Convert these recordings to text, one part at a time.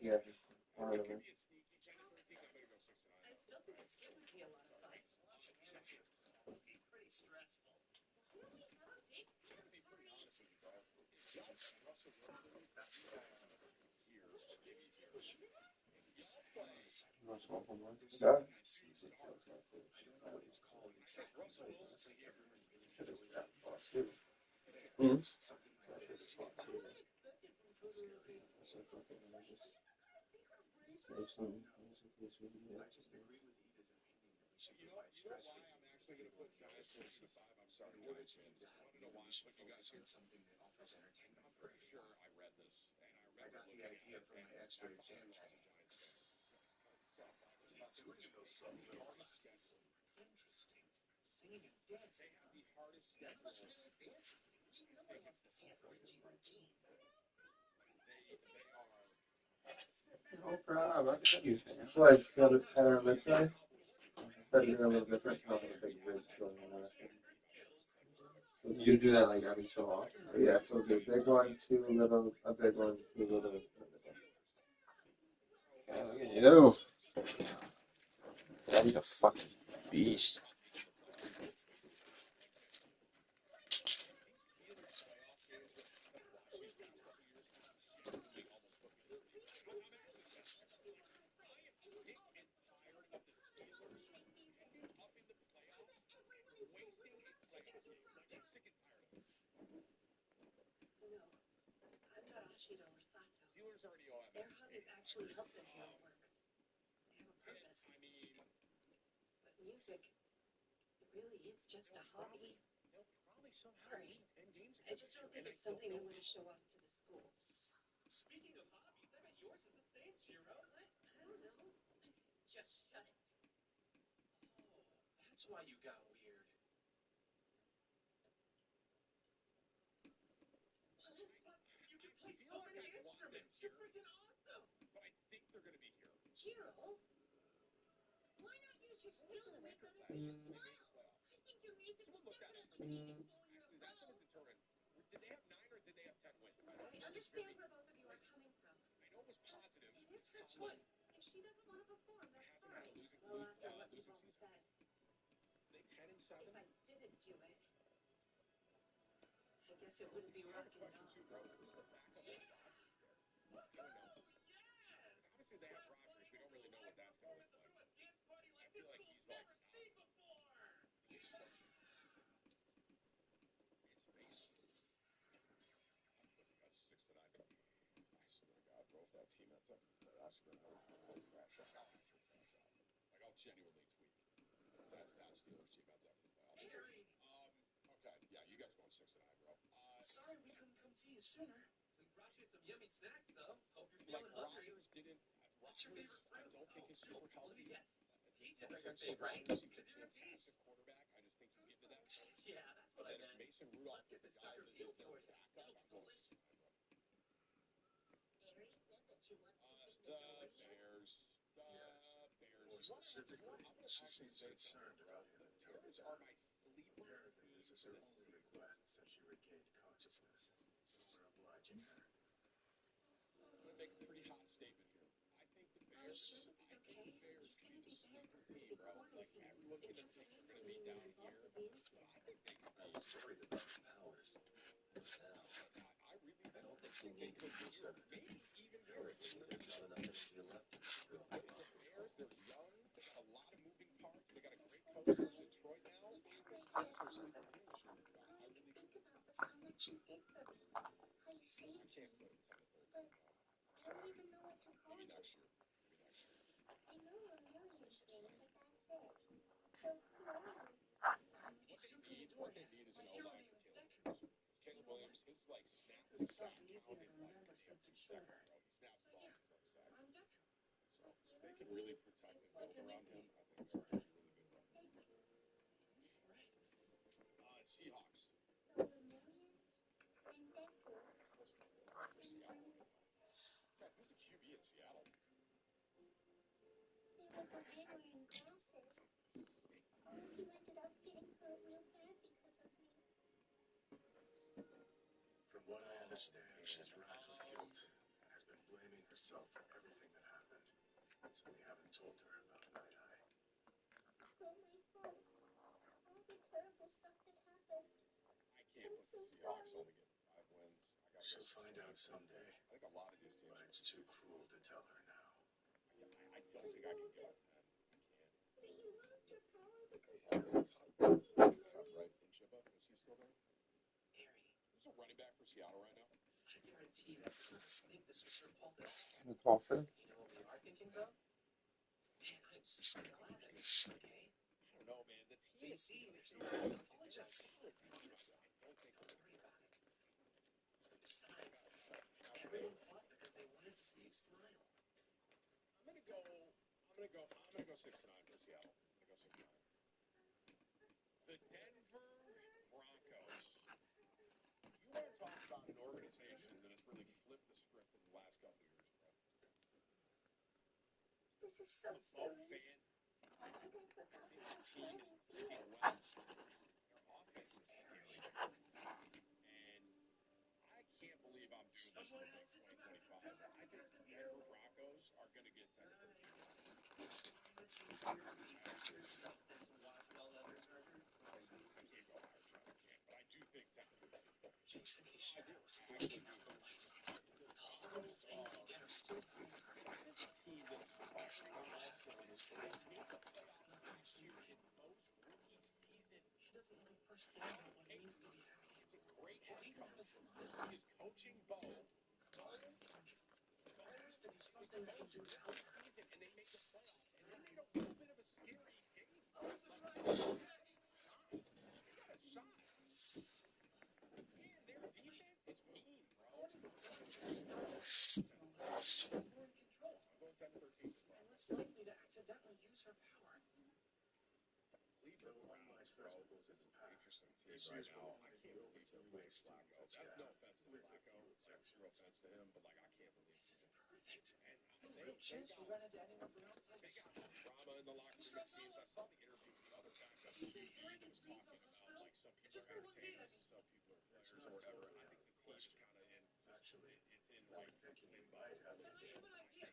Yeah, part of it. So, mm, no problem. That's why I said it had on that side. But you're a little different. Not like a big ridge going on that thing. You do that like every so often. Yeah, so the big one, two little, a big one, two little. Yeah, look at you. Daddy's a fucking beast. myself for everything that happened, so we haven't told her about Night Eye. It's all my fault. All the terrible stuff that happened. I'm so sorry. She'll find out someday, but it's too cruel to tell her now. But you lost your power because of her. I guarantee that girl doesn't think this was her fault at all. Kind of offer. You know what we are thinking, though? Man, I'm so glad that he's okay. I don't know, man. So you see, there's no point in apologizing. Don't worry about it. Besides, everyone fought because they wanted to see you smile. I'm gonna go 6-9 for Seattle. The Denver Broncos. You want to talk about an organization that has really flipped the script in the last couple of years, bro. This is so Both silly. fan, I think I forgot my team sliding is picking fears. well. Their offense is scary. And I can't believe I'm doing this in 2025. I think the Denver Broncos are going to get 10-13. It's easier to be after stuff than to watch well others are hurt. I'm going to go higher, John. I can't. But I do think 10-13. Jason Kishida was breaking out the light. The horrible things he did are still brewing. This is a team that is firing on all cylinders. They made the playoffs last year in Mo's rookie season. He doesn't know the first thing about what it means to be happy. It's a great He outcome. knows a lot. He is coaching Bo. There has to be something that can do This now. season, and they make the playoffs. And they made a little bit of a scary game. I'm surprised. They got a shot. Man, their defense is mean, bro. She's more in control I'm going 10-13. and less likely to accidentally use her power. Cleveland Won my Browns, bro. festivals in the past. Interesting team This right year's now. one I of can't the believe opens of Joe waste Flacco. teams at That's staff, no offense to with a Flacco. few No exceptions. offense to him, but like I can't believe This is perfect. And No they real chance got, we run into anyone from outside they the got school. some drama in the locker room, it seems. I saw the interview with the other backup QB that was talking about like some people are entertainers and some people are It's players or not whatever. totally I out think of the the team is question. kind of in. Actually, It's in I'm like thinking we limbo. might have Then a I have an idea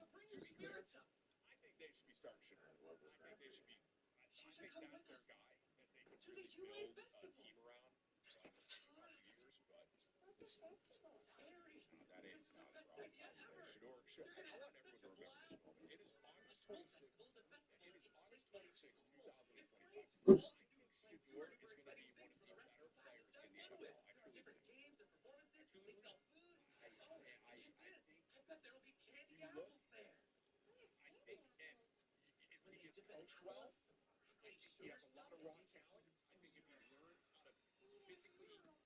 to bring your spirits up. I think they should be starting Shador. And what would I that think they be? should be. I She should think come that's with their us guy that they could to the really UA build a Festival. team around. For a couple years, but What's a festival? Harry, that ain't this is the not best bro. idea ever. Shador, You're I gonna want have everyone such to a remember this blast. moment. It is A August school 26th. festival is a festival It that is takes place by August your 26th, school. It's 2025. great. All the students plan Shador super is duper going to be exciting one things of for the the rest of better the classes players to have in the fun NFL. with. I There are truly different believe. games and performances. I truly They believe. sell food. I Oh, and think this. I bet there will be candy you look. apples there. What are I candy think apples? if When he they gets dip in coached well, apples, some great he sugar has a stuff lot of that raw makes it talent. I think if he learns how to physically Wow.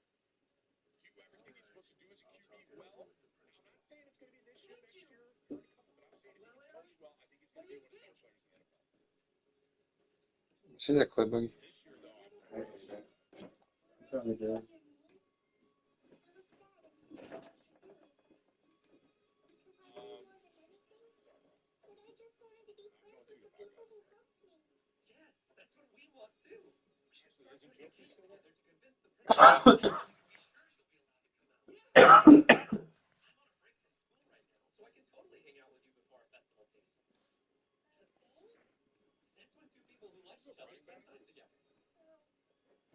do everything he's supposed to do as a I'll QB talk it well. over with the I'm principal. not saying it's going to be this year, Thank next you. year, or in a couple, but I'm saying if he Well, gets Larry, coached well, I think he's what going to do be you one of the better think? players in the NFL. See that clip, Boogie? This year, though, I'm I understand. What Probably did you did. change your name? I was sad and didn't know what to do. Because I wanted more than anything, that I just wanted to be friends with the people who helped me. Yes, that's what we want too. We should start Isn't putting a Joe game still there? together to convince the principal. Be sure she'll be allowed to come out. Yeah. I'm on a break from school right now, so I can totally hang out with you before our festival date. Okay? That's when two people who like each other spend time together. So,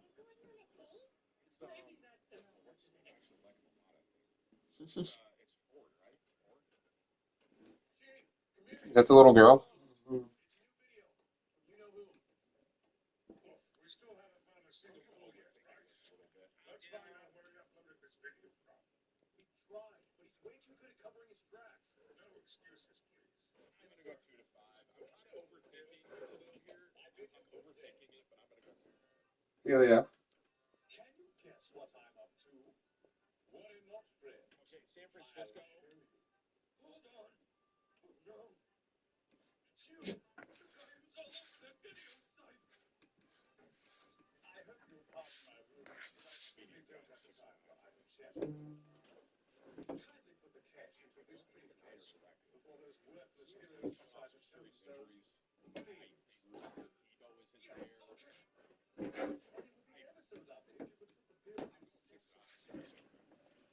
we're going on a date? It's Maybe that's an what's unfortunate. actually like a lot of things. It's Ford, right? Ford. Chief, come here. Is that the little girl? It's a new video. You know who? Look, we still haven't found a single clue yet, right? A little bit. Let's find out where he uploaded this video from. We tried, but he's way too good at covering his tracks. No excuses, please. I'm going to go 2 to 5. I'm kind of overthinking a little here. I'm overthinking it, but I'm going to go 2. Yeah, yeah. Can you guess what I'm up to? Why not, Fred? Okay, San Francisco. Hold on. Oh, no. It's you. The guy who's all over that video site. I hope you'll pardon my rudeness, but I simply don't have the time for idle chatting. Kindly put the cash into this briefcase before those worthless heroes decide to show themselves. Please. Debo isn't there. And it would be ever so lovely if you could put the bills into the 6-9.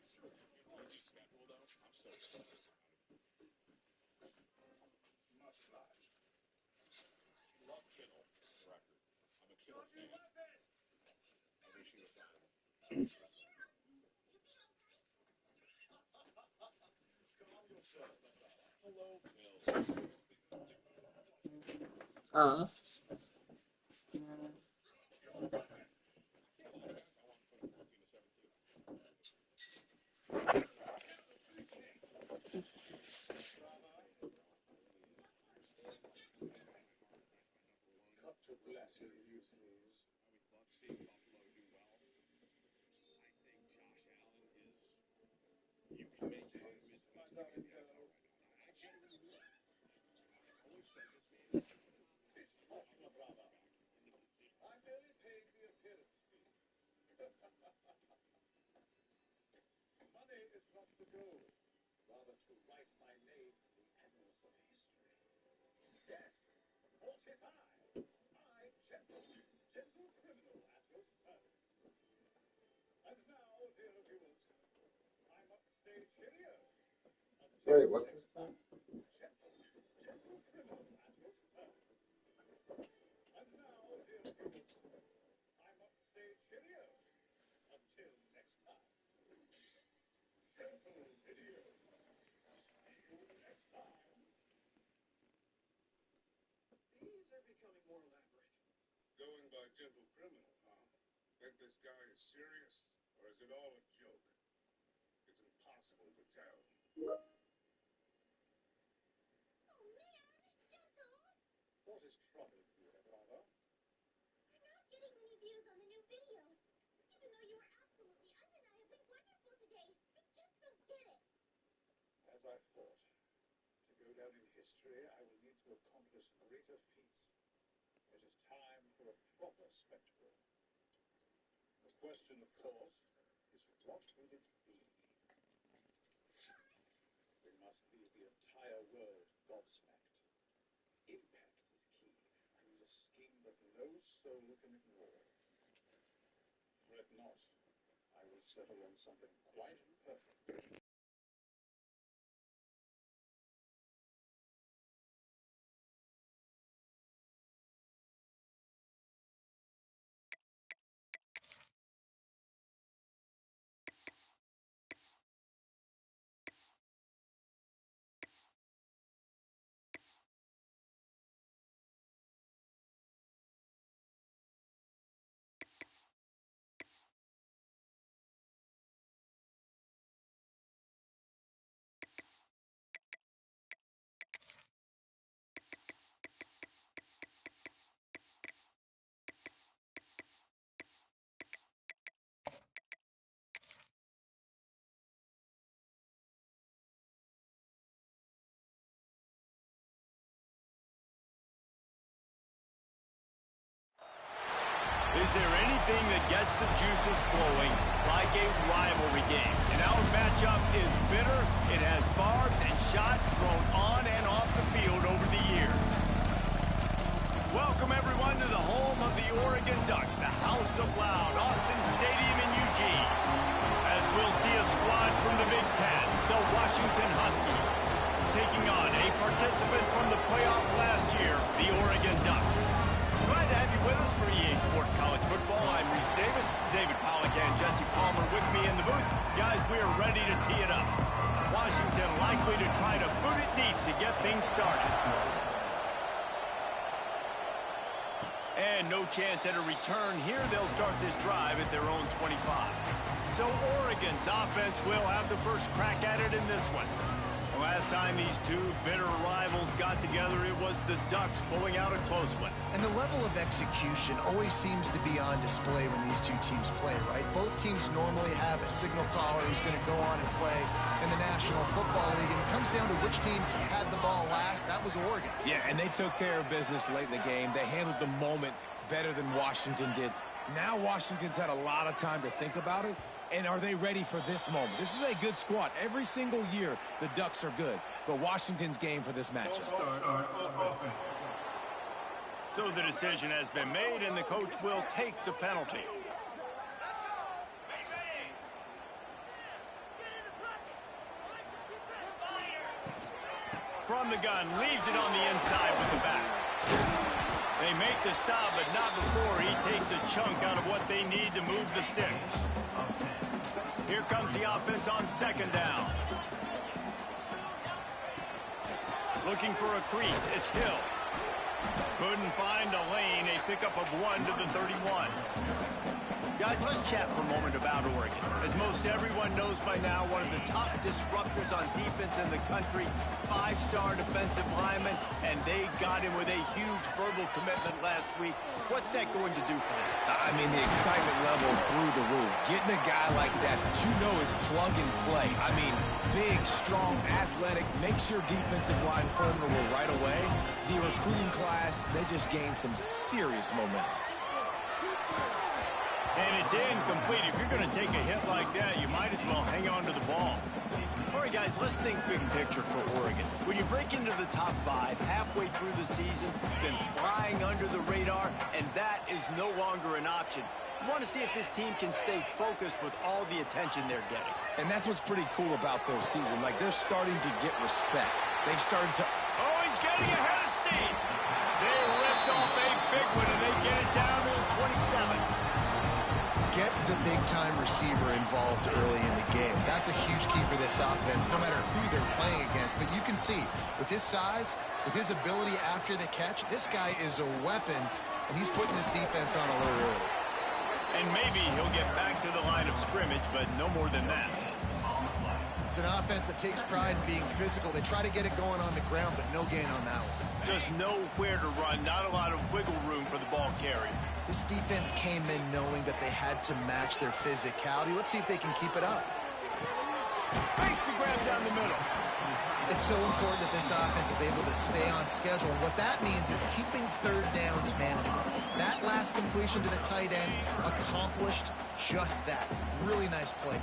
Sure, of course. Easy schedule, though. I'm so excited about it. still a fan. I wish he was on. Calm yourself, Brava. Hello, Bill. Cut to bless your youth, please. I always love seeing Buffalo do well. I think Josh Allen is. You can make the argument that he's going to get the NFL right now. I genuinely do. I've always said this man It's tough, Brava. I'm merely paying the appearance fee. Money is not the goal, rather to write my name in the annals of history. Yes, hold his eye. I, gentle criminal at your service. And now, dear viewers, I must say cheerio. Until Wait, what's next this time? Gentle criminal at your service. And now, dear viewers, I must say cheerio. Until next time. Gentle video. See you next time. These are becoming more elaborate. going by gentle criminal, huh? Think this guy is serious, or is it all a joke? It's impossible to tell. Oh man, Gentle! What is troubling you, Brava? I'm not getting many views on the new video. Even though you were absolutely undeniably wonderful today. I just don't get it. As I thought. To go down in history, I will need to accomplish greater feats. It is time for a proper spectacle. The question, of course, is what will it be? We must leave the entire world gobsmacked. Impact is key. I need a scheme that no soul can ignore. Fret not. I will settle on something quite perfect. Is there anything that gets the juices flowing like a rivalry game? And our matchup is bitter. It has barbs and shots thrown on and off the field over the years. Welcome, everyone, to the home of the Oregon Ducks, the House of Loud, Autzen Stadium in Eugene. As we'll see a squad from the Big Ten, the Washington Huskies, taking on a participant from the playoff last year, the Oregon Ducks. Glad to have you with us for EA Sports College Football. I'm Reese Davis, David Pollack and Jesse Palmer with me in the booth. Guys, we are ready to tee it up. Washington likely to try to boot it deep to get things started. And no chance at a return here. They'll start this drive at their own 25. So Oregon's offense will have the first crack at it in this one. Last time these two bitter rivals got together, it was the Ducks pulling out a close one. And the level of execution always seems to be on display when these two teams play, right? Both teams normally have a signal caller who's going to go on and play in the National Football League, and it comes down to which team had the ball last. That was Oregon. Yeah, and they took care of business late in the game. They handled the moment better than Washington did. Now Washington's had a lot of time to think about it. And are they ready for this moment? This is a good squad. Every single year, the Ducks are good. But Washington's game for this matchup. So the decision has been made, and the coach will take the penalty. From the gun, leaves it on the inside with the back. They make the stop, but not before he takes a chunk out of what they need to move the sticks. Here comes the offense on second down. Looking for a crease, it's Hill. Couldn't find a lane, a pickup of 1 to the 31. Guys, let's chat for a moment about Oregon. As most everyone knows by now, one of the top disruptors on defense in the country, 5-star defensive lineman, and they got him with a huge verbal commitment last week. What's that going to do for them? I mean, the excitement level through the roof. Getting a guy like that you know is plug and play. I mean, big, strong, athletic, makes your defensive line formidable right away. The recruiting class, they just gained some serious momentum. And it's incomplete. If you're going to take a hit like that, you might as well hang on to the ball. All right, guys, let's think big picture for Oregon. When you break into the top 5 halfway through the season, then flying under the radar, and that is no longer an option. You want to see if this team can stay focused with all the attention they're getting. And that's what's pretty cool about their season. Like, they're starting to get respect. They've started to... Oh, he's getting ahead of steam. They ripped off a big one, and they get it down to the 27. Get the big-time receiver involved early in the game. That's a huge key for this offense, no matter who they're playing against. But you can see, with his size, with his ability after the catch, this guy is a weapon, and he's putting this defense on alert early. And maybe he'll get back to the line of scrimmage, but no more than that. It's an offense that takes pride in being physical. They try to get it going on the ground, but no gain on that one. Just nowhere to run, not a lot of wiggle room for the ball carrier. This defense came in knowing that they had to match their physicality. Let's see if they can keep it up. Makes the grab down the middle. It's so important that this offense is able to stay on schedule. And what that means is keeping third downs manageable. That last completion to the tight end accomplished just that. Really nice play.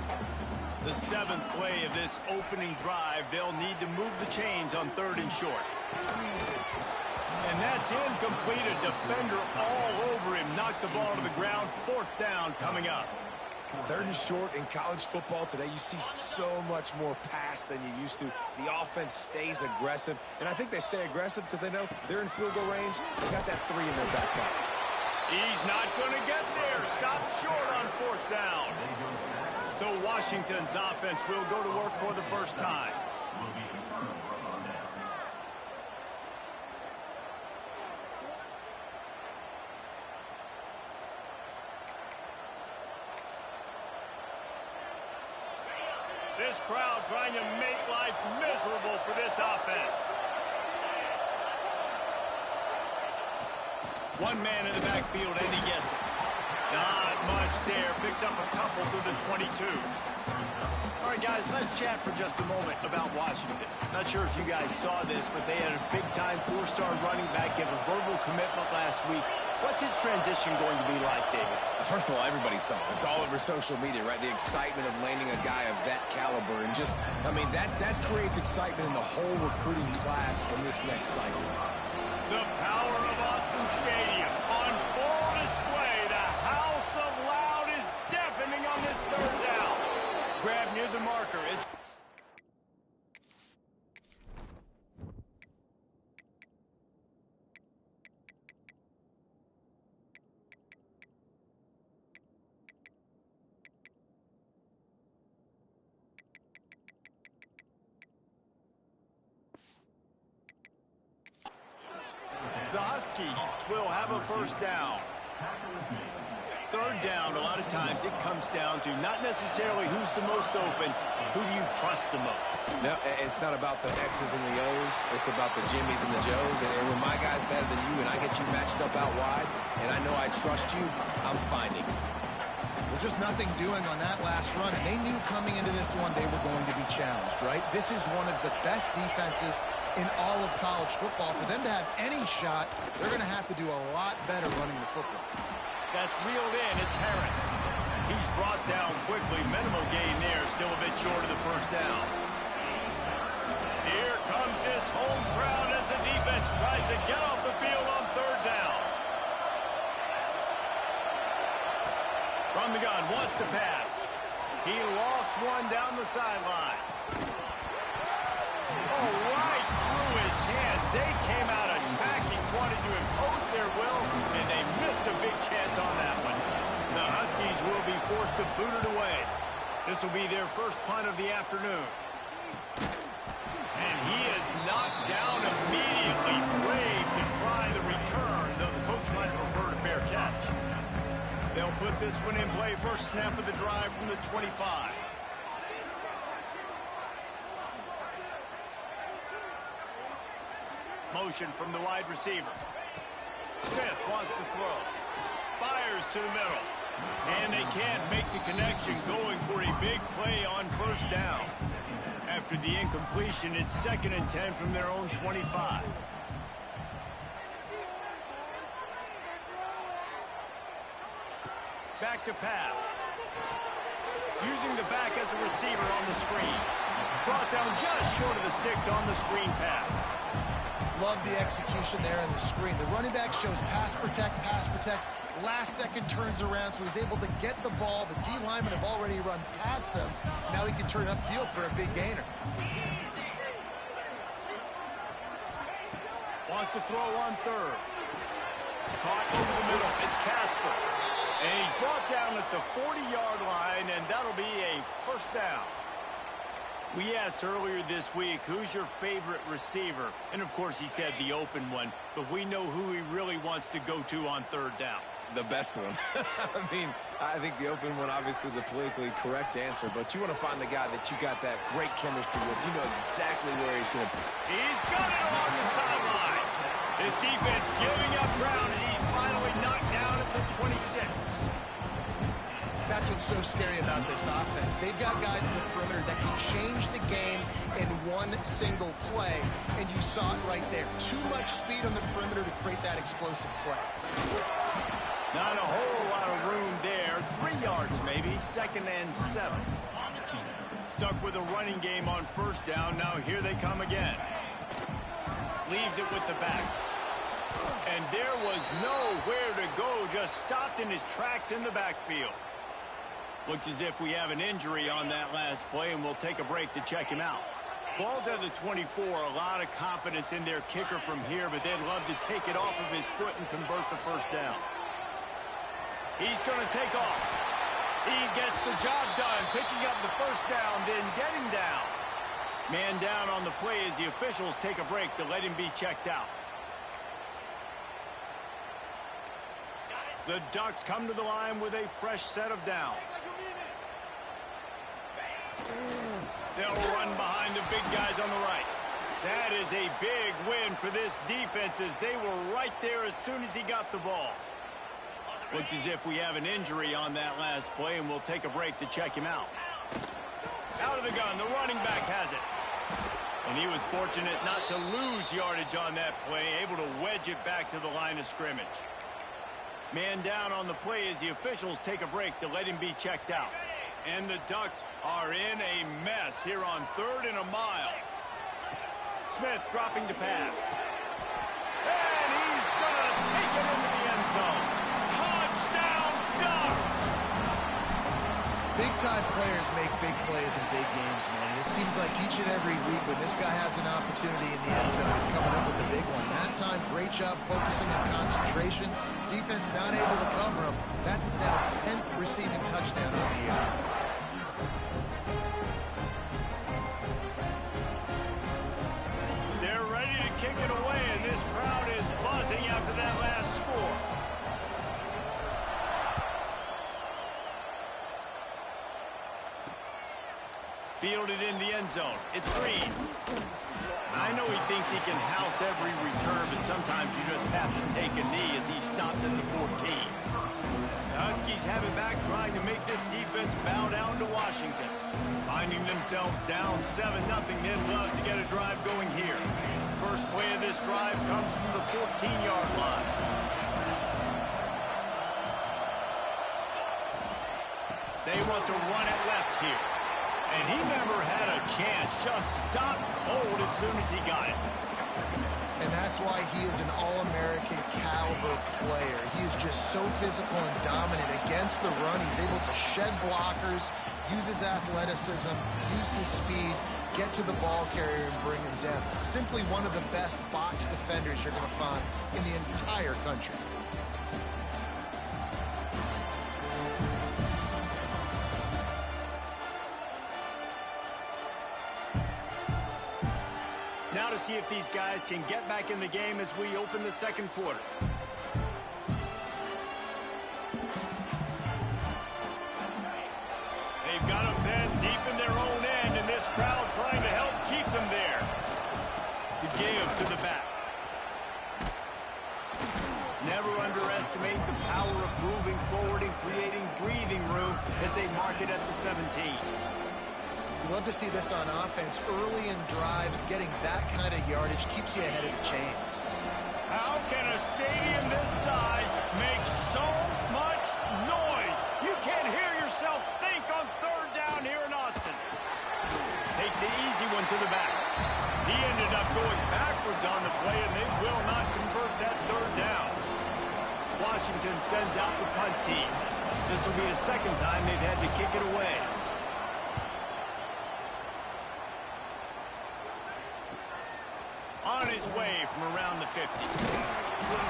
The 7th play of this opening drive, they'll need to move the chains on 3rd and short. And that's incomplete. A defender all over him. Knocked the ball to the ground. 4th down coming up. 3rd and short in college football today, you see so much more pass than you used to. The offense stays aggressive, and I think they stay aggressive because they know they're in field goal range. They got that 3 in their back pocket. He's not going to get there. Stopped short on 4th down. So Washington's offense will go to work for the first time. This crowd trying to make life miserable for this offense. One man in the backfield, and he gets it. Not much there. Picks up a couple to the 22. All right, guys, let's chat for just a moment about Washington. Not sure if you guys saw this, but they had a big-time 4-star running back give a verbal commitment last week. What's his transition going to be like, David? First of all, everybody saw it. It's all over social media, right? The excitement of landing a guy of that caliber. And just, I mean, that creates excitement in the whole recruiting class in this next cycle. The power of Autzen Stadium on full display. The House of Loud is deafening on this 3rd down. Grab near the marker. It's the Huskies will have a 1st down. 3rd down, a lot of times it comes down to not necessarily who's the most open, who do you trust the most? No, it's not about the X's and the O's. It's about the Jimmys and the Joes. And when my guy's better than you and I get you matched up out wide, and I know I trust you, I'm finding. Well, just nothing doing on that last run, and they knew coming into this one they were going to be challenged, right? This is one of the best defenses in all of college football. For them to have any shot, they're going to have to do a lot better running the football. That's reeled in. It's Harris. He's brought down quickly. Minimal gain there. Still a bit short of the 1st down. Here comes this home crowd as the defense tries to get off the field on 3rd down. From the gun, wants to pass. He lost one down the sideline. Oh, right through his hand. They came out attacking, wanted to impose their will, will be their first punt of the afternoon. And he is knocked down immediately. Brave to try the return, though the coach might prefer a fair catch. They'll put this one in play. First snap of the drive from the 25. Motion from the wide receiver. Smith wants to throw. Fires to the middle. And they can't make the connection, going for a big play on first down. After the incompletion, it's 2nd and 10 from their own 25. Back to pass. Using the back as a receiver on the screen. Brought down just short of the sticks on the screen pass. Love the execution there in the screen. The running back shows pass protect. Last second turns around, so he's able to get the ball. The D linemen have already run past him. Now he can turn upfield for a big gainer. Wants to throw on third. Caught over the middle. It's Casper. And he's brought down at the 40-yard line, and that'll be a first down. We asked earlier this week, who's your favorite receiver? And, of course, he said the open one, but we know who he really wants to go to on third down. The best one. I mean, I think the open one, obviously the politically correct answer, but you want to find the guy that you got that great chemistry with. You know exactly where he's going to be. He's got it along the sideline. His defense giving up ground as he's finally knocked down at the 26. That's what's so scary about this offense. They've got guys in the perimeter that can change the game in one single play, and you saw it right there. Too much speed on the perimeter to create that explosive play. Not a whole lot of room there. 3 yards maybe, 2nd and 7. Stuck with a running game on first down. Now here they come again. Leaves it with the back. And there was nowhere to go. Just stopped in his tracks in the backfield. Looks as if we have an injury on that last play, and we'll take a break to check him out. Ball's at the 24. A lot of confidence in their kicker from here, but they'd love to take it off of his foot and convert the first down. He's going to take off. He gets the job done, picking up the first down, then getting down. Man down on the play as the officials take a break to let him be checked out. The Ducks come to the line with a fresh set of downs. They'll run behind the big guys on the right. That is a big win for this defense as they were right there as soon as he got the ball. Looks as if we have an injury on that last play, and we'll take a break to check him out. Out of the gun, the running back has it. And he was fortunate not to lose yardage on that play, able to wedge it back to the line of scrimmage. Man down on the play as the officials take a break to let him be checked out. And the Ducks are in a mess here on 3rd and a mile. Smith dropping to pass. And he's going to take it into the end zone. Touchdown, Ducks! Big-time players make big plays in big games, man. And it seems like each and every week when this guy has an opportunity in the end zone, he's coming up with the big one. That time, great job focusing on concentration. Defense not able to cover him. That's his now 10th receiving touchdown on the year. They're ready to kick it away, and this crowd is buzzing after that last score. Fielded in the end zone. It's Green. I know he thinks he can house every return, but sometimes you just have to take a knee as he stopped at the 14. The Huskies have it back, trying to make this defense bow down to Washington. Finding themselves down 7-0, they'd love to get a drive going here. First play of this drive comes from the 14-yard line. They want to run it left here. And he never had a chance, just stopped cold as soon as he got it. And that's why he is an All-American caliber player. He is just so physical and dominant against the run. He's able to shed blockers, use his athleticism, use his speed, get to the ball carrier and bring him down. Simply one of the best box defenders you're going to find in the entire country. Now to see if these guys can get back in the game as we open the second quarter. They've got them then deep in their own end, and this crowd trying to help keep them there. The give to the back. Never underestimate the power of moving forward and creating breathing room as they mark it at the 17. You love to see this on offense. Early in drives, getting that kind of yardage keeps you ahead of the chains. How can a stadium this size make so much noise? You can't hear yourself think on third down here in Autzen. Takes the easy one to the back. He ended up going backwards on the play, and they will not convert that third down. Washington sends out the punt team. This will be the second time they've had to kick it away. On his way from around the 50.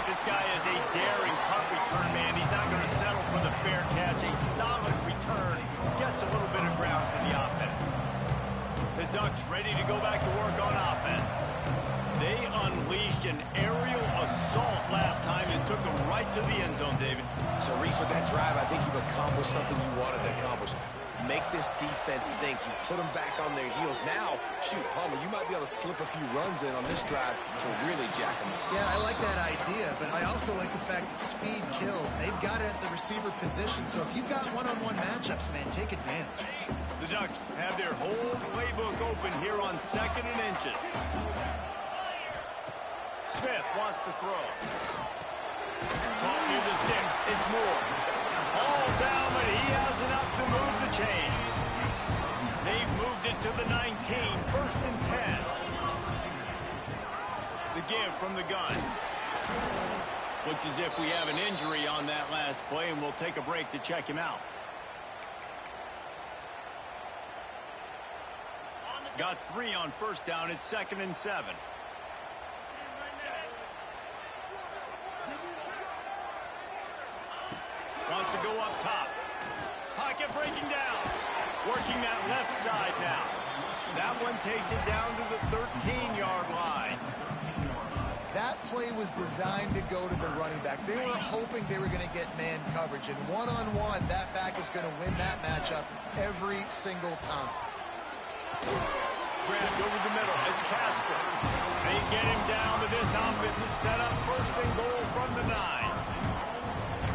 This guy is a daring punt return man. He's not going to settle for the fair catch. A solid return. Gets a little bit of ground for the offense. The Ducks ready to go back to work on offense. They unleashed an aerial assault last time and took them right to the end zone, David. So, Reese, with that drive, I think you've accomplished something you wanted to accomplish. Make this defense think. You put them back on their heels. Now, shoot, Palmer, you might be able to slip a few runs in on this drive to really jack them up. Yeah, I like that idea, but I also like the fact that speed kills. They've got it at the receiver position, so if you've got one-on-one matchups, man, take advantage. The Ducks have their whole playbook open here on 2nd and inches. Smith wants to throw. Caught near the sticks. It's Moore. All down, but he has enough to move the chains. They've moved it to the 19, 1st and 10. The give from the gun. Looks as if we have an injury on that last play, and we'll take a break to check him out. Got 3 on 1st down. It's 2nd and 7. Wants to go up top. Pocket breaking down. Working that left side now. That one takes it down to the 13-yard line. That play was designed to go to the running back. They were hoping they were going to get man coverage. And one-on-one, that back is going to win that matchup every single time. Grabbed over the middle. It's Casper. They get him down to this offense to set up 1st and goal from the 9.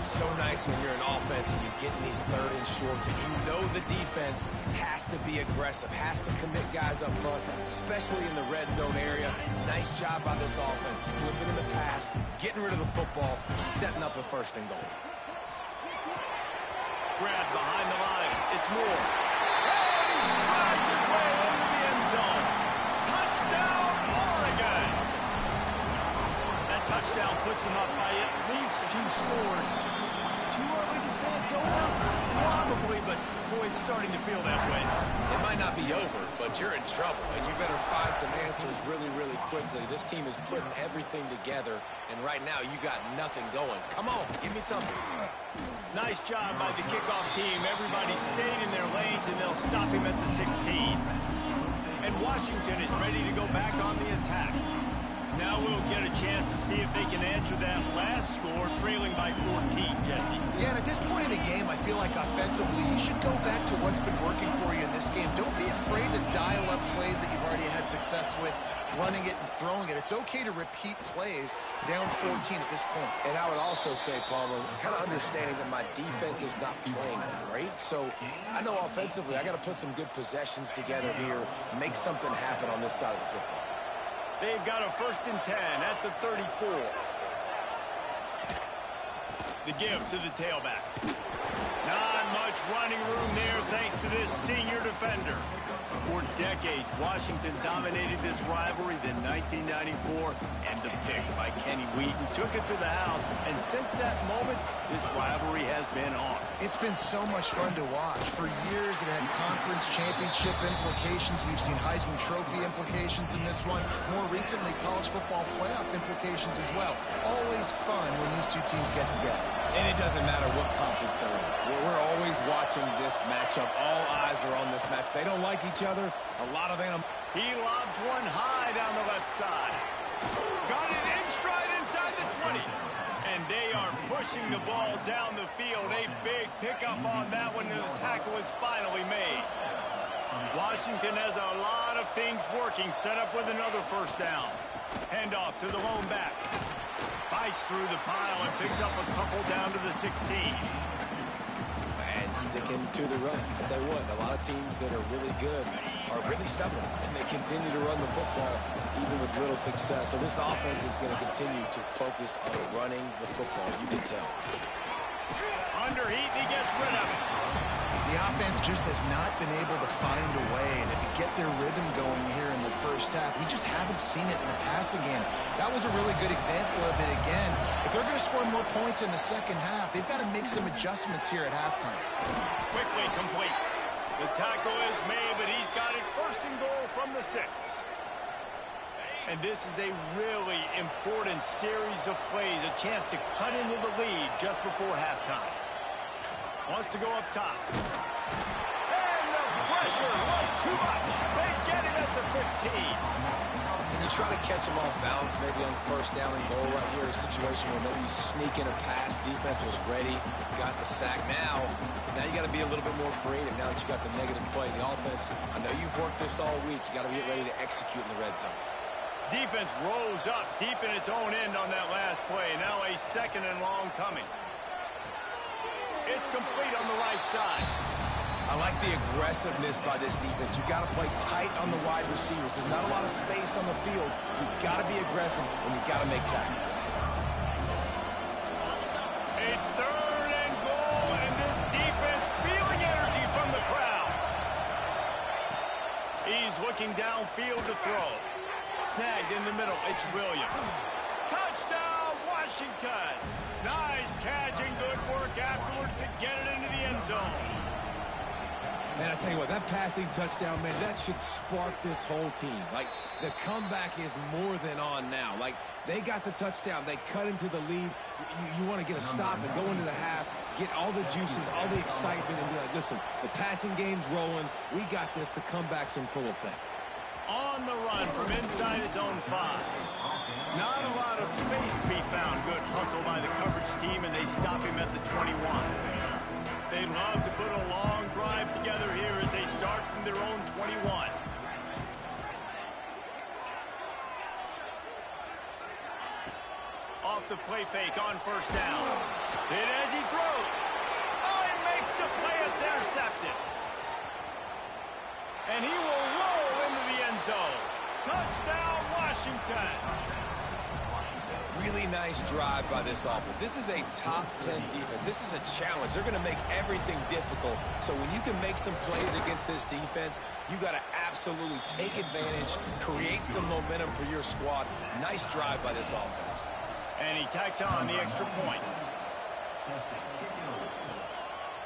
So nice when you're an offense and you get in these 3rd and shorts and you know the defense has to be aggressive, has to commit guys up front, especially in the red zone area. Nice job by this offense, slipping in the pass, getting rid of the football, setting up a 1st and goal. Grabbed behind the line. It's Moore. Oh, he strides his way into the end zone. Touchdown, Oregon! That touchdown puts them up by at least 2 scores. Too early to say it's over? Probably, but boy, it's starting to feel that way. It might not be over, but you're in trouble, and you better find some answers really, really quickly. This team is putting everything together, and right now you got nothing going. Come on, give me something. Nice job by the kickoff team. Everybody stayed in their lanes, and they'll stop him at the 16. And Washington is ready to go back on the attack. Now we'll get a chance to see if they can answer that last score, trailing by 14, Jesse. Yeah, and at this point in the game, I feel like offensively, you should go back to what's been working for you in this game. Don't be afraid to dial up plays that you've already had success with, running it and throwing it. It's okay to repeat plays down 14 at this point. And I would also say, Palmer, kind of understanding that my defense is not playing great. So I know offensively, I got to put some good possessions together here, make something happen on this side of the football. They've got a 1st and 10 at the 34. The give to the tailback. Not much running room there thanks to this senior defender. For decades, Washington dominated this rivalry. Then 1994, and the pick by Kenny Wheaton took it to the house. And since that moment, this rivalry has been on. It's been so much fun to watch. For years, it had conference championship implications. We've seen Heisman Trophy implications in this one. More recently, college football playoff implications as well. Always fun when these two teams get together. And it doesn't matter what conference they're in. We're always watching this matchup. All eyes are on this match. They don't like each other. A lot of animal. He lobs one high down the left side. Got it in stride inside the 20. And they are pushing the ball down the field. A big pickup on that one, and the tackle is finally made. Washington has a lot of things working. Set up with another first down. Handoff to the lone back. Fights through the pile and picks up a couple down to the 16. And sticking to the run. I'll tell you what, a lot of teams that are really good are really stubborn, and they continue to run the football even with little success. So this offense is going to continue to focus on running the football. You can tell. Under heat, and he gets rid of it. The offense just has not been able to find a way to get their rhythm going here in the first half. We just haven't seen it in the passing game. That was a really good example of it again. If they're going to score more points in the second half, they've got to make some adjustments here at halftime. Quickly complete. The tackle is made, but he's got it first and goal from the 6. And this is a really important series of plays, a chance to cut into the lead just before halftime. Wants to go up top. And the pressure was too much. They get him at the 15. And you try to catch him off balance, maybe on first down and goal right here, a situation where maybe you sneak in a pass. Defense was ready, got the sack. Now you got to be a little bit more creative now that you got the negative play. The offense, I know you've worked this all week. You got to get ready to execute in the red zone. Defense rose up deep in its own end on that last play. Now a second and long coming. It's complete on the right side. I like the aggressiveness by this defense. You got to play tight on the wide receivers. There's not a lot of space on the field. You've got to be aggressive, and you've got to make tackles. A third and goal, and this defense feeling energy from the crowd. He's looking downfield to throw. Snagged in the middle. It's Williams. Touchdown, Washington. Nice catch and good work afterwards to get it into the end zone. Man, I tell you what, that passing touchdown, man, that should spark this whole team. Like, the comeback is more than on now. Like, they got the touchdown. They cut into the lead. You want to get a stop and go into the half, get all the juices, all the excitement, and be like, listen, the passing game's rolling. We got this. The comeback's in full effect. On the run from inside his own 5. Not a lot of space to be found. Good hustle by the coverage team, and they stop him at the 21. They'd love to put a long drive together here as they start from their own 21. Off the play fake on first down. Hit as he throws. Oh, he makes the play. It's intercepted. And he will roll into the end zone. Touchdown, Washington. Really nice drive by this offense. This is a top 10 defense. This is a challenge. They're going to make everything difficult. So when you can make some plays against this defense, you got to absolutely take advantage, create some momentum for your squad. Nice drive by this offense. And he tacked on the extra point.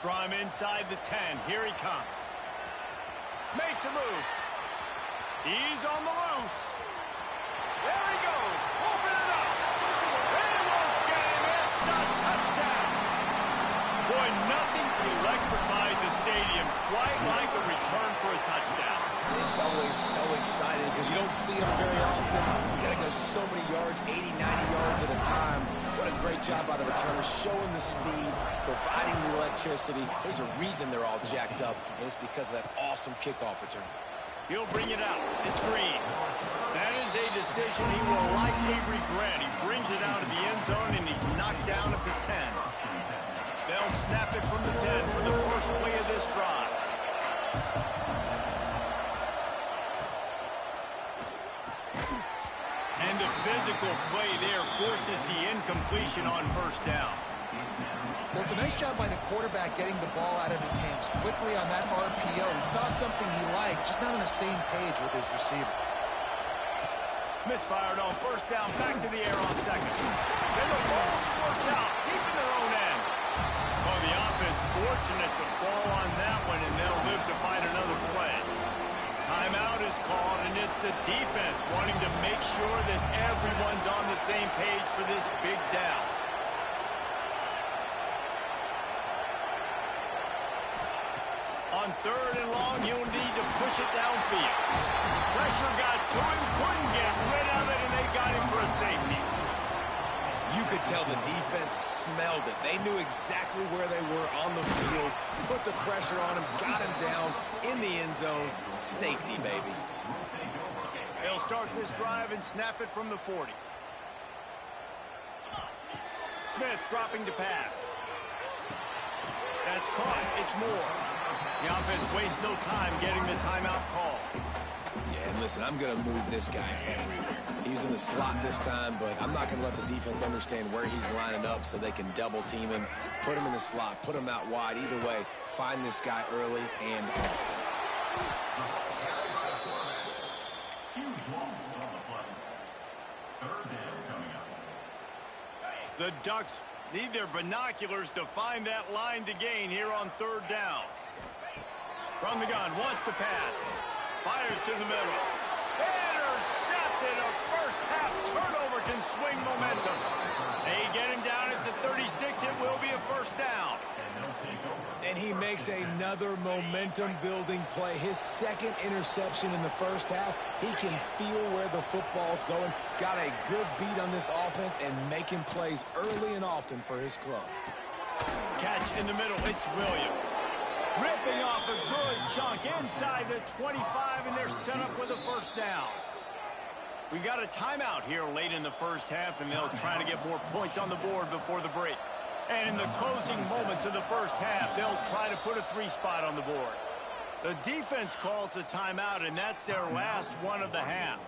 From inside the 10, here he comes. Makes a move. He's on the loose. There he goes. Open it up. They won't get him. It's a touchdown. Boy, nothing electrifies a stadium quite like a return for a touchdown. It's always so exciting because you don't see them very often. You got to go so many yards, 80, 90 yards at a time. What a great job by the returners, showing the speed, providing the electricity. There's a reason they're all jacked up, and it's because of that awesome kickoff return. He'll bring it out. It's Green. That is a decision he will likely regret. He brings it out of the end zone, and he's knocked down at the 10. They'll snap it from the 10 for the first play of this drive. And the physical play there forces the incompletion on first down. Well, it's a nice job by the quarterback getting the ball out of his hands quickly on that RPO. He saw something he liked, just not on the same page with his receiver. Misfired on first down, back to the air on second. Then the ball squirts out, deep in their own end. Oh, the offense fortunate to fall on that one, and they'll live to fight another play. Timeout is called, and it's the defense wanting to make sure that everyone's on the same page for this big down. On 3rd and long, he'll need to push it downfield. Pressure got to him, couldn't get rid of it, and they got him for a safety. You could tell the defense smelled it. They knew exactly where they were on the field, put the pressure on him, got him down in the end zone. Safety, baby. They'll start this drive and snap it from the 40. Smith dropping to pass. That's caught. It's Moore. The offense wastes no time getting the timeout call. Yeah, and listen, I'm going to move this guy everywhere. He's in the slot this time, but I'm not going to let the defense understand where he's lining up so they can double team him, put him in the slot, put him out wide. Either way, find this guy early and often. The Ducks need their binoculars to find that line to gain here on 3rd down. From the gun, wants to pass. Fires to the middle. Intercepted. A first-half turnover can swing momentum. They get him down at the 36. It will be a first down. And he makes another momentum-building play. His second interception in the first half. He can feel where the football's going. Got a good beat on this offense and making plays early and often for his club. Catch in the middle. It's Williams. Ripping off a good chunk inside the 25, and they're set up with a first down. We got a timeout here late in the first half, and they'll try to get more points on the board before the break. And in the closing moments of the first half, they'll try to put a 3 spot on the board. The defense calls the timeout, and that's their last one of the half.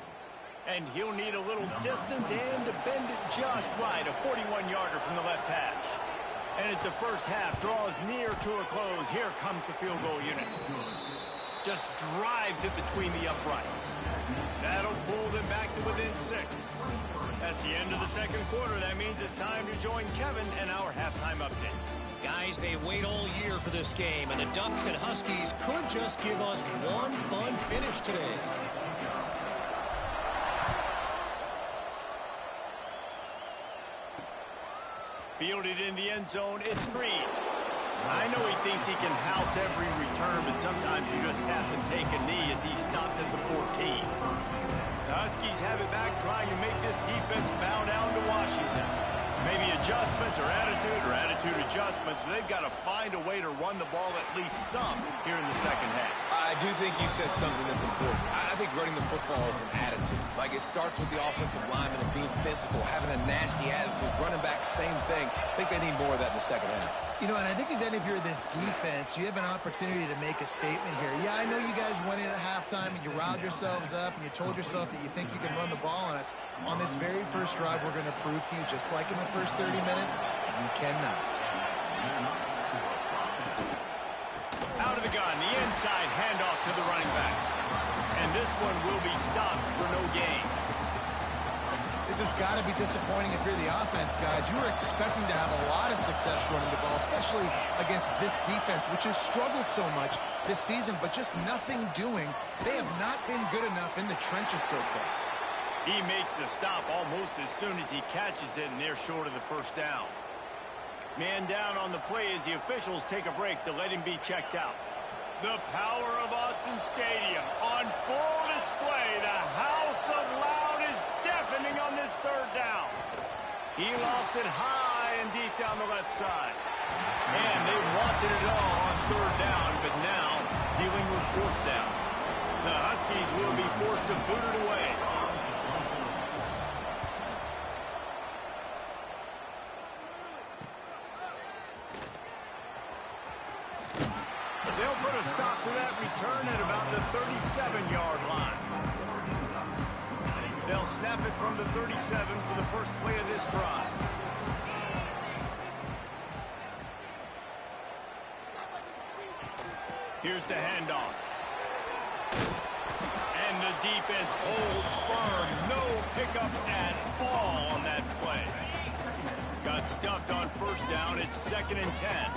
And he'll need a little distance and to bend it just right, a 41-yarder from the left hash. And as the first half draws near to a close, here comes the field goal unit. Just drives it between the uprights. That'll pull them back to within 6. That's the end of the second quarter. That means it's time to join Kevin and our halftime update. Guys, they wait all year for this game, and the Ducks and Huskies could just give us one fun finish today. Fielded in the end zone, it's Green. I know he thinks he can house every return, but sometimes you just have to take a knee as he stopped at the 14. The Huskies have it back, trying to make this defense bow down to Washington. Maybe adjustments or attitude adjustments, but they've got to find a way to run the ball at least some here in the second half. I do think you said something that's important. I think running the football is an attitude. Like, it starts with the offensive lineman and being physical, having a nasty attitude. Running back, same thing. I think they need more of that in the second half. You know, and I think again, if you're this defense, you have an opportunity to make a statement here. Yeah, I know you guys went in at halftime and you riled yourselves up and you told yourself that you think you can run the ball on us. On this very first drive, we're going to prove to you, just like in the first 30 minutes, you cannot. Out of the gun, the inside handoff to the running back. And this one will be stopped for no gain. This has got to be disappointing if you're the offense, guys. You were expecting to have a lot of success running the ball, especially against this defense, which has struggled so much this season, but just nothing doing. They have not been good enough in the trenches so far. He makes the stop almost as soon as he catches it, and they're short of the first down. Man down on the play as the officials take a break to let him be checked out. The power of Autzen Stadium on full display. The House of Loud is deafening on this third down. He lofts it high and deep down the left side. And they wanted it all on third down, but now dealing with fourth down. The Huskies will be forced to boot it away. They'll put a stop to that return at about the 37-yard line. They'll snap it from the 37 for the first play of this drive. Here's the handoff. And the defense holds firm. No pickup at all on that play. Got stuffed on first down. It's 2nd and 10.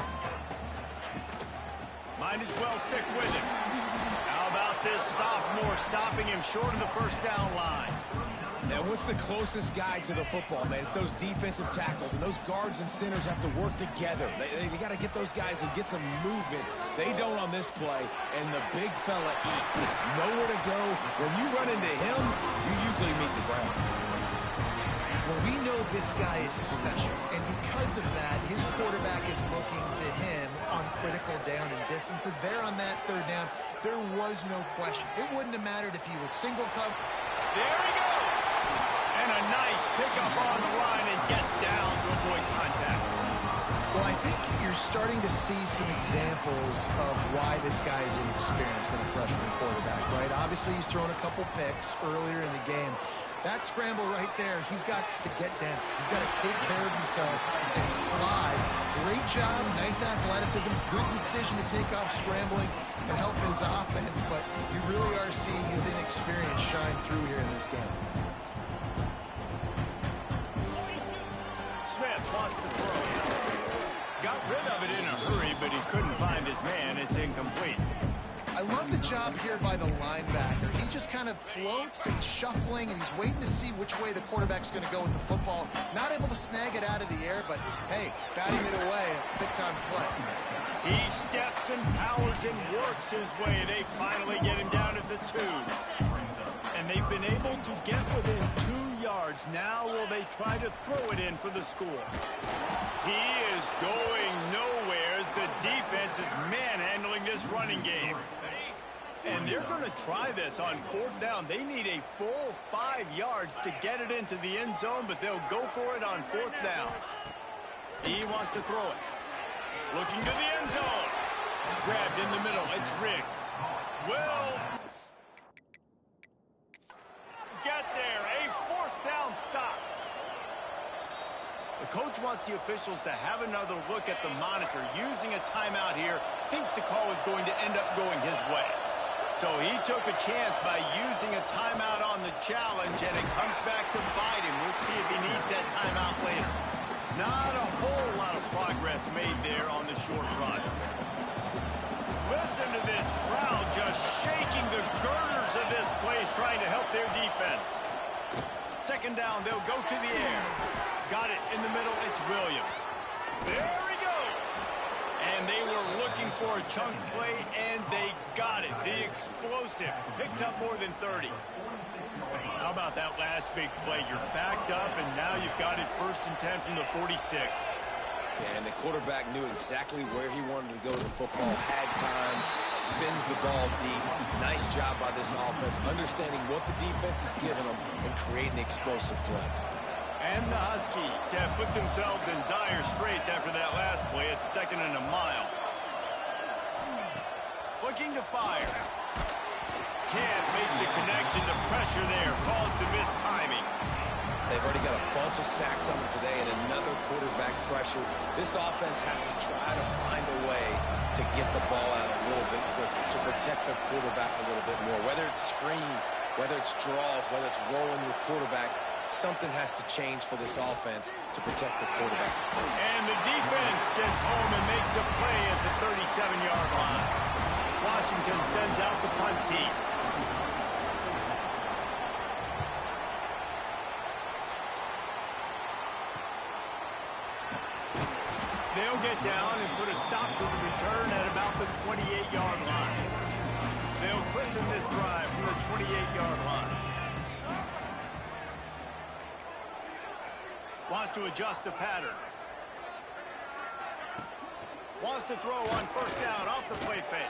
Might as well stick with him. How about this sophomore stopping him short of the first down line? And what's the closest guy to the football, man? It's those defensive tackles, and those guards and centers have to work together. They got to get those guys and get some movement. They don't on this play, and the big fella eats. Nowhere to go. When you run into him, you usually meet the ground. Well, we know this guy is special, and because of that, his quarterback is looking to him on critical down and distances. There on that third down, there was no question. It wouldn't have mattered if he was single cover. There he goes. And a nice pickup on the line and gets down to avoid contact. Well, I think you're starting to see some examples of why this guy is inexperienced in a freshman quarterback, right? Obviously, he's thrown a couple picks earlier in the game. That scramble right there, he's got to get down. He's got to take care of himself and slide. Great job, nice athleticism, good decision to take off scrambling and help his offense, but you really are seeing his inexperience shine through here in this game. Smith lost the throw. Got rid of it in a hurry, but he couldn't find his man. It's incomplete. I love the job here by the linebacker. He just kind of floats and shuffling, and he's waiting to see which way the quarterback's going to go with the football. Not able to snag it out of the air, but, hey, batting it away, it's a big-time play. He steps and powers and works his way. They finally get him down at the 2. And they've been able to get within 2 yards. Now will they try to throw it in for the score? He is going nowhere as the defense is manhandling this running game. And they're going to try this on 4th down. They need a full 5 yards to get it into the end zone, but they'll go for it on 4th down. He wants to throw it. Looking to the end zone. Grabbed in the middle. It's Riggs. Will get there. A 4th down stop. The coach wants the officials to have another look at the monitor. Using a timeout here, thinks the call is going to end up going his way. So he took a chance by using a timeout on the challenge, and it comes back to bite him. We'll see if he needs that timeout later. Not a whole lot of progress made there on the short run. Listen to this crowd just shaking the girders of this place, trying to help their defense. 2nd down, they'll go to the air. Got it in the middle, it's Williams. There he goes! And they were looking for a chunk play, and they got it. The explosive picks up more than 30. How about that last big play? You're backed up, and now you've got it 1st and 10 from the 46. Yeah, and the quarterback knew exactly where he wanted to go with the football, had time, spins the ball deep. Nice job by this offense, understanding what the defense is giving them and creating the explosive play. And the Huskies have put themselves in dire straits after that last play. It's 2nd and a mile. Looking to fire. Can't make the connection. The pressure there caused the missed timing. They've already got a bunch of sacks on them today and another quarterback pressure. This offense has to try to find a way to get the ball out a little bit quicker, to protect their quarterback a little bit more. Whether it's screens, whether it's draws, whether it's rolling your quarterback, something has to change for this offense to protect the quarterback. And the defense gets home and makes a play at the 37-yard line. Washington sends out the punt team. They'll get down and put a stop to the return at about the 28-yard line. They'll christen this drive from the 28-yard line. Wants to adjust the pattern. Wants to throw on 1st down off the play fake.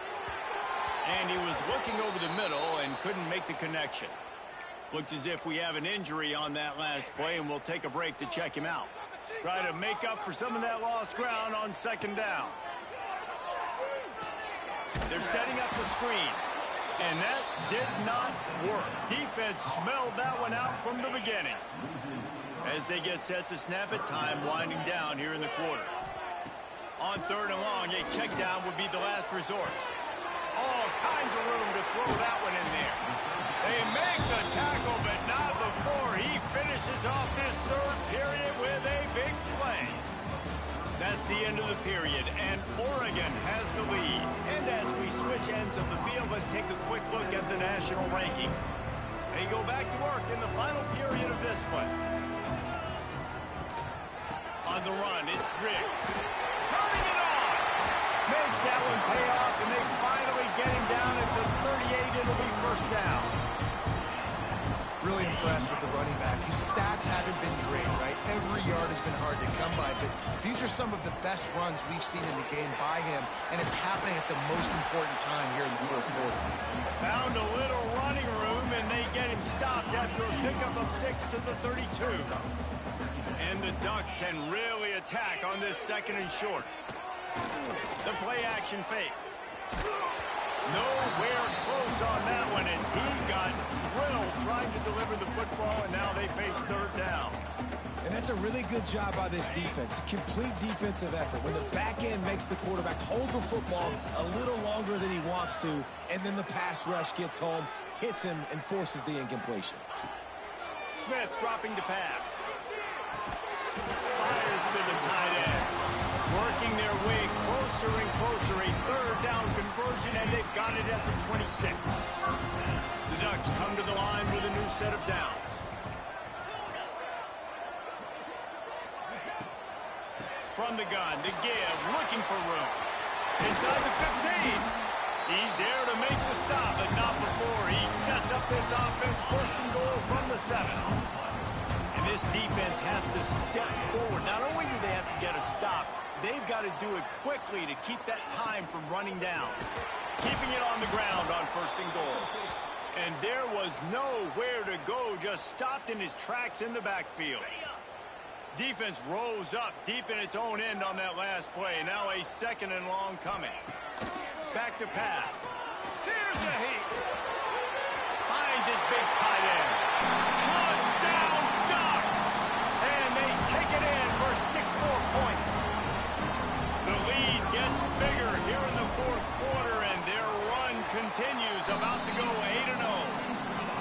And he was looking over the middle and couldn't make the connection. Looks as if we have an injury on that last play, and we'll take a break to check him out. Try to make up for some of that lost ground on 2nd down. They're setting up the screen, and that did not work. Defense smelled that one out from the beginning. As they get set to snap it, time winding down here in the quarter. On 3rd and long, a check down would be the last resort. All kinds of room to throw that one in there. They make the tackle, but not before he finishes off this 3rd period with a big play. That's the end of the period, and Oregon has the lead. And as we switch ends of the field, let's take a quick look at the national rankings. They go back to work in the final period of this Really impressed with the running back. His stats haven't been great, right? Every yard has been hard to come by, but these are some of the best runs we've seen in the game by him, and it's happening at the most important time here in the fourth quarter. Found a little running room, and they get him stopped after a pickup of 6 to the 32. And the Ducks can really attack on this 2nd and short. The play action fake. Nowhere close on that one as he got drilled trying to deliver the football, and now they face 3rd down. And that's a really good job by this defense. A complete defensive effort. When the back end makes the quarterback hold the football a little longer than he wants to, and then the pass rush gets home, hits him, and forces the incompletion. Smith dropping to pass. Fires to the tight end. Working their way closer and closer. A 3rd down conversion, and they've got it at the 26. The Ducks come to the line with a new set of downs. From the gun to give, looking for room. Inside the 15. He's there to make the stop, but not before he sets up this offense. 1st and goal from the 7. And this defense has to step forward. Not only do they have to get a stop, they've got to do it quickly to keep that time from running down. Keeping it on the ground on 1st and goal. And there was nowhere to go, just stopped in his tracks in the backfield. Defense rose up deep in its own end on that last play. Now a 2nd and long coming. Back to pass. Here's a heat. Finds his big tight end. Touchdown Ducks! And they take it in for 6 more points. The lead gets bigger here in the 4th quarter, and their run continues, about to go 8-0.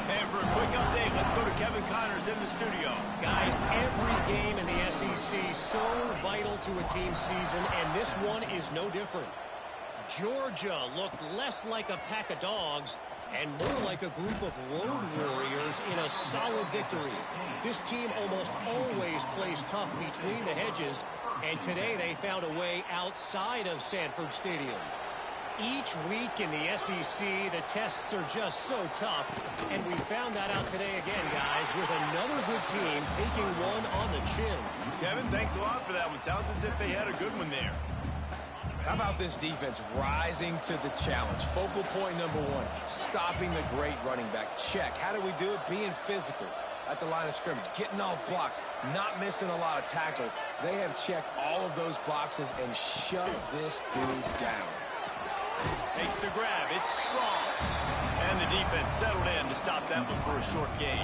And for a quick update, let's go to Kevin Connors in the studio. Guys, every game in the SEC so vital to a team's season, and this one is no different. Georgia looked less like a pack of dogs and more like a group of road warriors in a solid victory. This team almost always plays tough between the hedges, and today they found a way outside of Sanford Stadium. Each week in the SEC, the tests are just so tough, and we found that out today again, guys, with another good team taking one on the chin. Kevin, thanks a lot for that one. Sounds as if they had a good one there. How about this defense rising to the challenge? Focal point number 1, stopping the great running back. Check. How do we do it? Being physical at the line of scrimmage, getting off blocks, not missing a lot of tackles. They have checked all of those boxes and shoved this dude down. Makes the grab. It's strong. And the defense settled in to stop that one for a short gain.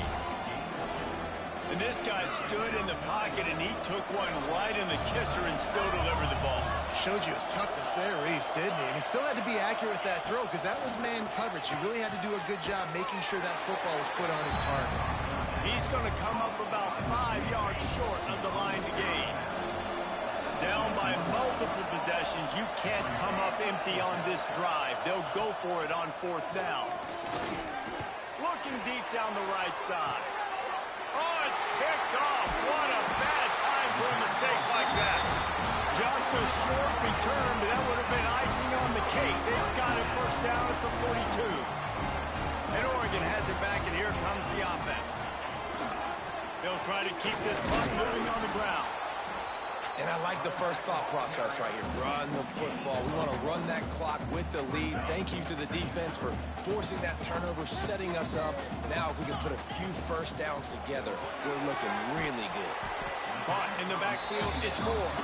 And this guy stood in the pocket, and he took one right in the kisser and still delivered the ball. Showed you his toughness there, Reese, didn't he? And he still had to be accurate with that throw because that was man coverage. He really had to do a good job making sure that football was put on his target. He's going to come up about 5 yards short of the line to gain. Down by multiple possessions, you can't come up empty on this drive. They'll go for it on 4th down. Looking deep down the right side. Oh, it's picked off. What a bad time for a mistake like that. Just a short return, but that would have been icing on the cake. They've got it 1st down at the 42. And Oregon has it back, and here comes the offense. They'll try to keep this clock moving on the ground. And I like the first thought process right here. Run the football. We want to run that clock with the lead. Thank you to the defense for forcing that turnover, setting us up. Now if we can put a few 1st downs together, we're looking really good. Caught in the backfield, it's Moore.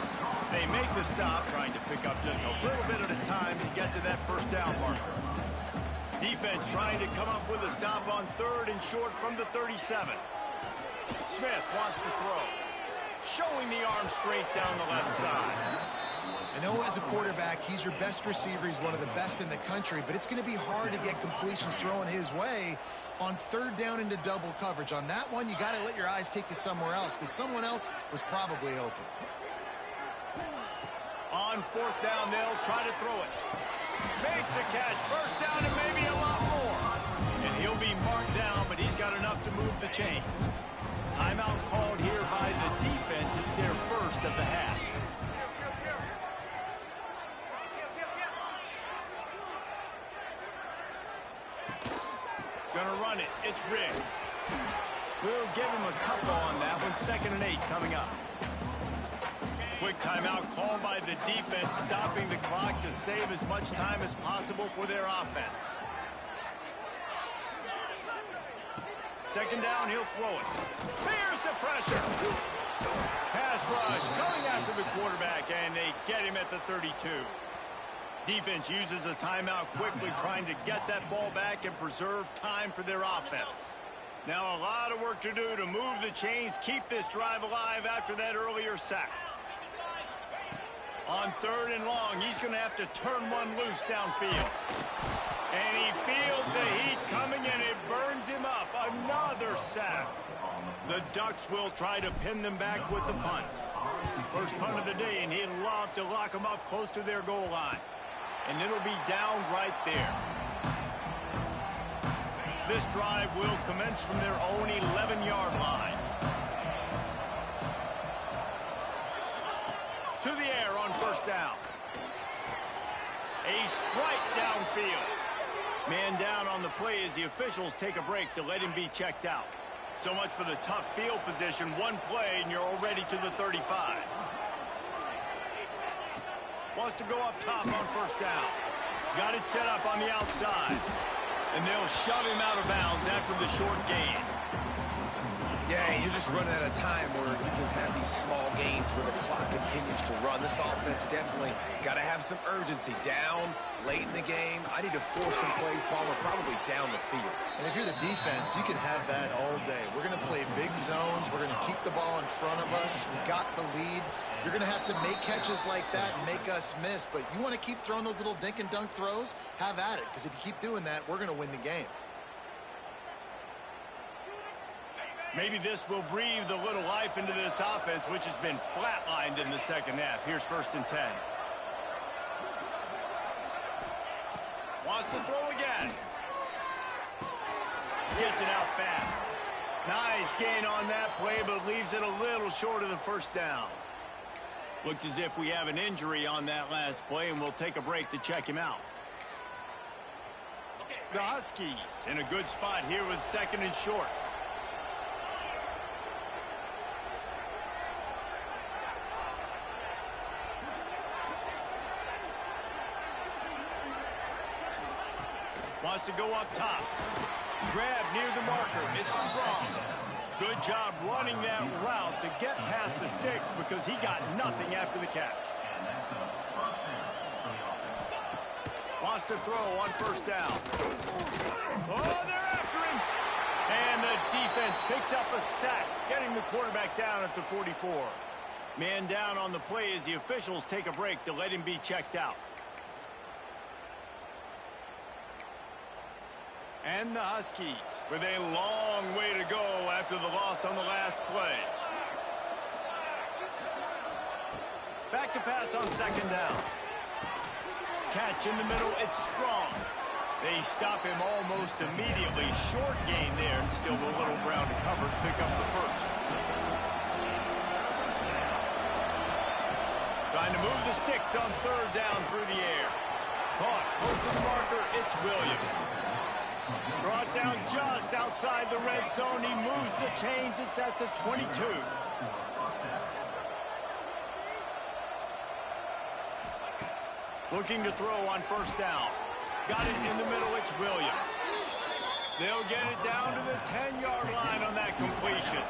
They make the stop, trying to pick up just a little bit at a time to get to that 1st down marker. Defense trying to come up with a stop on 3rd and short from the 37. Smith wants to throw. Showing the arm straight down the left side. I know as a quarterback, he's your best receiver. He's one of the best in the country, but it's going to be hard to get completions thrown his way on 3rd down into double coverage. On that one, you got to let your eyes take you somewhere else because someone else was probably open. On 4th down, they'll try to throw it. Makes a catch. 1st down and maybe a lot more. And he'll be marked down, but he's got enough to move the chains. Timeout called here by the defense. It's their 1st of the half. Gonna run it. It's Riggs. give him a couple on that one. 2nd and 8 coming up. Quick timeout called by the defense, stopping the clock to save as much time as possible for their offense. 2nd down, he'll throw it. Fears the pressure. Pass rush coming after the quarterback, and they get him at the 32. Defense uses a timeout quickly, trying to get that ball back and preserve time for their offense. Now a lot of work to do to move the chains, keep this drive alive after that earlier sack. On 3rd and long, he's going to have to turn one loose downfield. And he feels the heat coming, and it burns him up. Another sack. The Ducks will try to pin them back with the punt. First punt of the day, and he'd love to lock them up close to their goal line. And it'll be down right there. This drive will commence from their own 11-yard line. To the air on 1st down. A strike downfield. Man down on the play as the officials take a break to let him be checked out. So much for the tough field position. One play and you're already to the 35. Wants to go up top on 1st down. Got it set up on the outside. And they'll shove him out of bounds after the short gain. Yeah, you're just running out of time where you can have these small gains where the clock continues to run. This offense definitely got to have some urgency. Down, late in the game. I need to force some plays, Palmer, probably down the field. And if you're the defense, you can have that all day. We're going to play big zones. We're going to keep the ball in front of us. We've got the lead. You're going to have to make catches like that and make us miss. But you want to keep throwing those little dink and dunk throws? Have at it. Because if you keep doing that, we're going to win the game. Maybe this will breathe a little life into this offense, which has been flatlined in the 2nd half. Here's 1st and 10. Wants to throw again. Gets it out fast. Nice gain on that play, but leaves it a little short of the 1st down. Looks as if we have an injury on that last play, and we'll take a break to check him out. The Huskies in a good spot here with 2nd and short. Wants to go up top. Grab near the marker. It's Strong. Good job running that route to get past the sticks because he got nothing after the catch. Wants to throw on 1st down. Oh, they're after him. And the defense picks up a sack, getting the quarterback down at the 44. Man down on the play as the officials take a break to let him be checked out. And the Huskies with a long way to go after the loss on the last play. Back to pass on 2nd down. Catch in the middle, it's Strong. They stop him almost immediately. Short gain there, and still a little ground to cover to pick up the 1st. Trying to move the sticks on 3rd down through the air. Caught close to the marker, it's Williams. Brought down just outside the red zone. He moves the chains. It's at the 22. Looking to throw on 1st down. Got it in the middle. It's Williams. They'll get it down to the 10-yard line on that completion.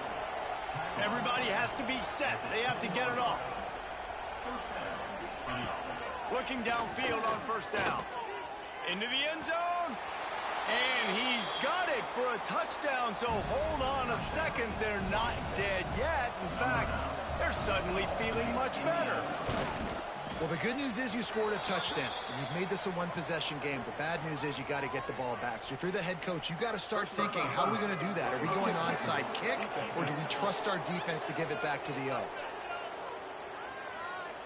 Everybody has to be set. They have to get it off. Looking downfield on 1st down. Into the end zone. And he's got it for a touchdown, so hold on a second. They're not dead yet. In fact, they're suddenly feeling much better. Well, the good news is you scored a touchdown. You've made this a one-possession game. The bad news is you got to get the ball back. So if you're the head coach, you got to start thinking, how are we going to do that? Are we going onside kick, or do we trust our defense to give it back to the O?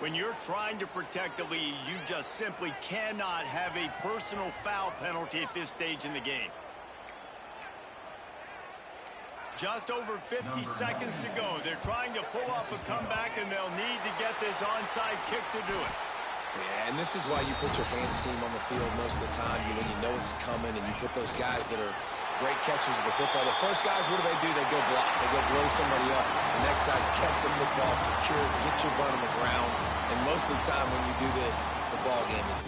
When you're trying to protect the lead, you just simply cannot have a personal foul penalty at this stage in the game. Just over 50 seconds to go. They're trying to pull off a comeback, and they'll need to get this onside kick to do it. Yeah, and this is why you put your hands team on the field most of the time when you know it's coming, and you put those guys that are Great catches of the football. The first guys, what do? They go block. They go blow somebody up. The next guys catch the football, secure, get your butt on the ground. And most of the time when you do this, the ball game is